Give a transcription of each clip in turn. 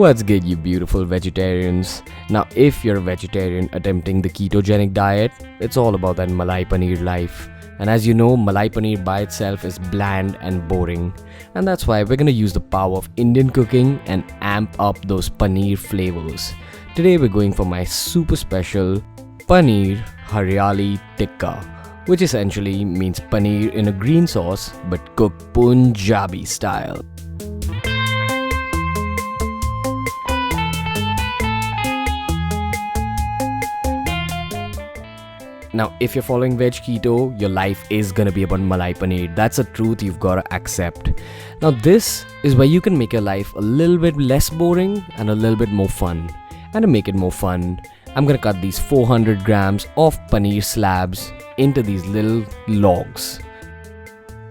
What's good, you beautiful vegetarians? Now, if you're a vegetarian attempting the ketogenic diet, it's all about that Malai Paneer life. And as you know, Malai Paneer by itself is bland and boring. And that's why we're gonna use the power of Indian cooking and amp up those paneer flavors. Today we're going for my super special Paneer Haryali Tikka, which essentially means paneer in a green sauce but cooked Punjabi style. Now, if you're following veg keto, your life is gonna be about Malai Paneer. That's a truth you've gotta accept. Now, this is where you can make your life a little bit less boring and a little bit more fun. And to make it more fun, I'm gonna cut these 400 grams of paneer slabs into these little logs.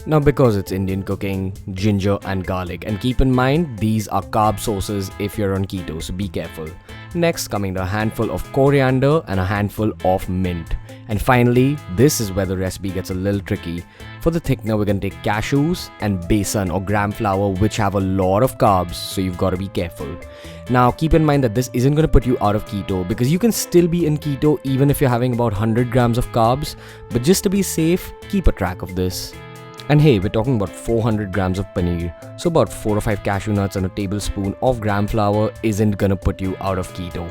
Now, because it's Indian cooking, ginger and garlic, and keep in mind these are carb sources if you're on keto, so be careful. Next, coming to a handful of coriander and a handful of mint. And finally, this is where the recipe gets a little tricky. For the thickener, we're gonna take cashews and besan or gram flour, which have a lot of carbs, so you've got to be careful. Now, keep in mind that this isn't gonna put you out of keto, because you can still be in keto even if you're having about 100 grams of carbs, but just to be safe, keep a track of this. And hey, we're talking about 400 grams of paneer, so about 4 or 5 cashew nuts and a tablespoon of gram flour isn't gonna put you out of keto.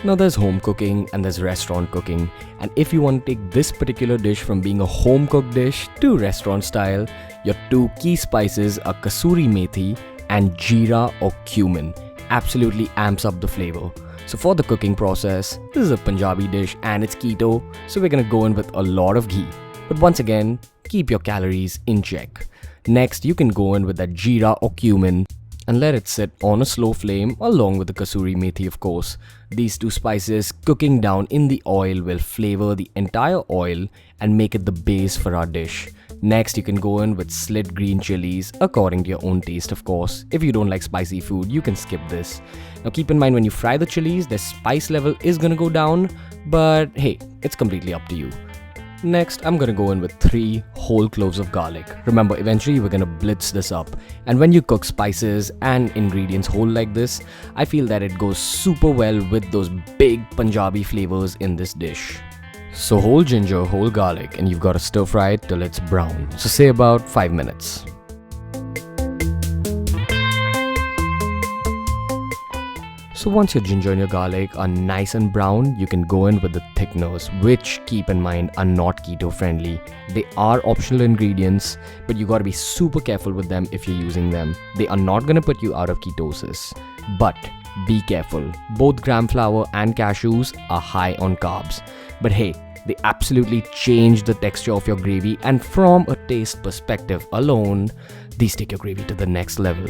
Now, there's home cooking and there's restaurant cooking, and if you want to take this particular dish from being a home cooked dish to restaurant style, your two key spices are kasuri methi and jeera or cumin. Absolutely amps up the flavor. So for the cooking process, this is a Punjabi dish and it's keto, so we're gonna go in with a lot of ghee. But once again, keep your calories in check. Next, you can go in with that jeera or cumin and let it sit on a slow flame along with the kasuri methi, of course. These two spices cooking down in the oil will flavor the entire oil and make it the base for our dish. Next, you can go in with slit green chilies according to your own taste, of course. If you don't like spicy food, you can skip this. Now, keep in mind when you fry the chilies, the spice level is gonna go down, but hey, it's completely up to you. Next, I'm gonna go in with 3 whole cloves of garlic. Remember, eventually we're gonna blitz this up. And when you cook spices and ingredients whole like this, I feel that it goes super well with those big Punjabi flavors in this dish. So whole ginger, whole garlic, and you've gotta stir fry it till it's brown. So say about 5 minutes. So once your ginger and your garlic are nice and brown, you can go in with the thickeners, which, keep in mind, are not keto friendly. They are optional ingredients, but you gotta be super careful with them if you're using them. They are not gonna put you out of ketosis. But be careful, both gram flour and cashews are high on carbs. But hey, they absolutely change the texture of your gravy, and from a taste perspective alone, these take your gravy to the next level.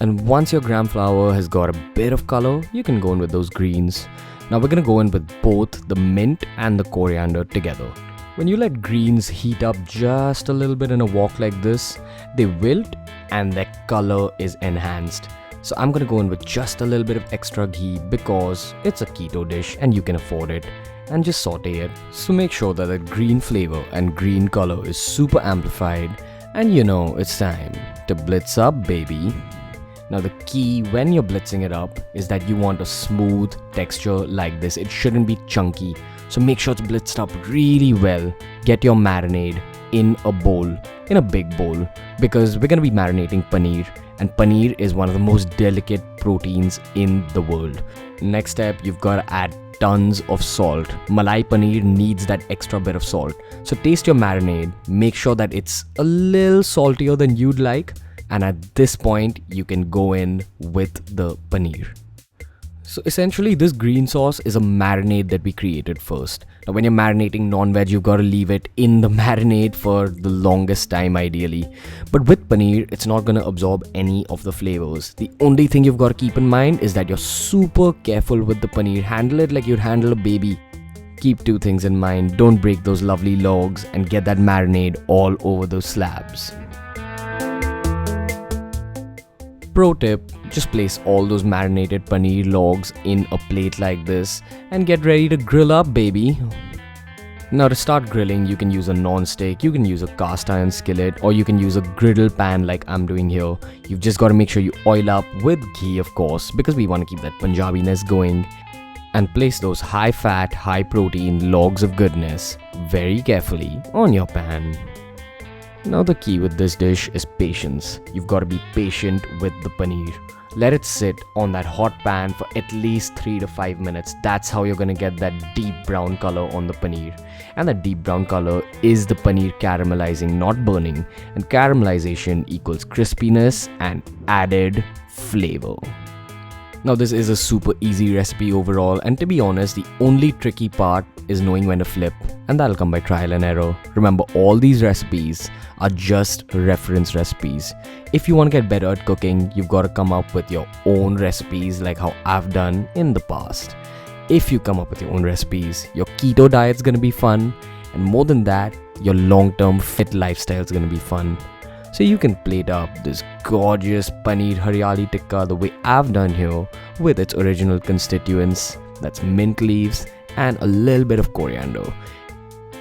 And once your gram flour has got a bit of color, you can go in with those greens. Now we're gonna go in with both the mint and the coriander together. When you let greens heat up just a little bit in a wok like this, they wilt and their color is enhanced. So I'm gonna go in with just a little bit of extra ghee because it's a keto dish and you can afford it, and just saute it. So make sure that the green flavor and green color is super amplified, and you know it's time to blitz up, baby. Now, the key when you're blitzing it up is that you want a smooth texture like this. It shouldn't be chunky. So make sure it's blitzed up really well. Get your marinade in a bowl, in a big bowl, because we're gonna be marinating paneer, and paneer is one of the most delicate proteins in the world. Next step, you've gotta add tons of salt. Malai paneer needs that extra bit of salt. So taste your marinade, make sure that it's a little saltier than you'd like. And at this point, you can go in with the paneer. So essentially, this green sauce is a marinade that we created first. Now, when you're marinating non-veg, you've got to leave it in the marinade for the longest time, ideally. But with paneer, it's not going to absorb any of the flavors. The only thing you've got to keep in mind is that you're super careful with the paneer. Handle it like you'd handle a baby. Keep 2 things in mind. Don't break those lovely logs and get that marinade all over those slabs. Pro tip, just place all those marinated paneer logs in a plate like this and get ready to grill up, baby. Now to start grilling, you can use a non-stick, you can use a cast iron skillet, or you can use a griddle pan like I'm doing here. You've just got to make sure you oil up with ghee, of course, because we want to keep that Punjabiness going. And place those high-fat, high-protein logs of goodness very carefully on your pan. Now the key with this dish is patience. You've got to be patient with the paneer. Let it sit on that hot pan for at least 3 to 5 minutes. That's how you're gonna get that deep brown color on the paneer. And that deep brown color is the paneer caramelizing, not burning. And caramelization equals crispiness and added flavor. Now this is a super easy recipe overall, and to be honest, the only tricky part is knowing when to flip, and that'll come by trial and error. Remember, all these recipes are just reference recipes. If you want to get better at cooking, you've got to come up with your own recipes like how I've done in the past. If you come up with your own recipes, your keto diet's gonna be fun, and more than that, your long-term fit lifestyle is gonna be fun. So you can plate up this gorgeous paneer haryali tikka the way I've done here with its original constituents, that's mint leaves and a little bit of coriander.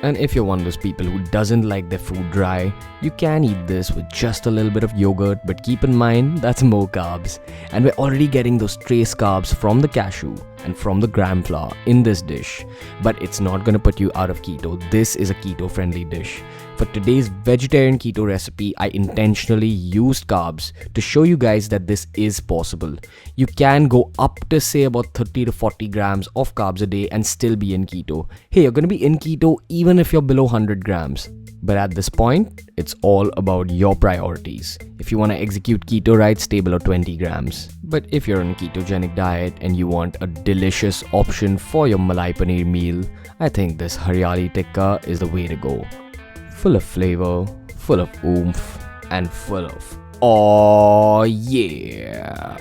And if you're one of those people who doesn't like their food dry, you can eat this with just a little bit of yogurt, but keep in mind that's more carbs. And we're already getting those trace carbs from the cashew and from the gram flour in this dish, but it's not gonna put you out of keto. This is a keto friendly dish. For today's vegetarian keto recipe, I intentionally used carbs to show you guys that this is possible. You can go up to say about 30 to 40 grams of carbs a day and still be in keto. Hey, you're gonna be in keto even if you're below 100 grams. But at this point, it's all about your priorities. If you want to execute keto right, stay below 20 grams. But if you're on a ketogenic diet and you want a delicious option for your malai paneer meal, I think this haryali tikka is the way to go. Full of flavor, full of oomph, and full of oh yeah.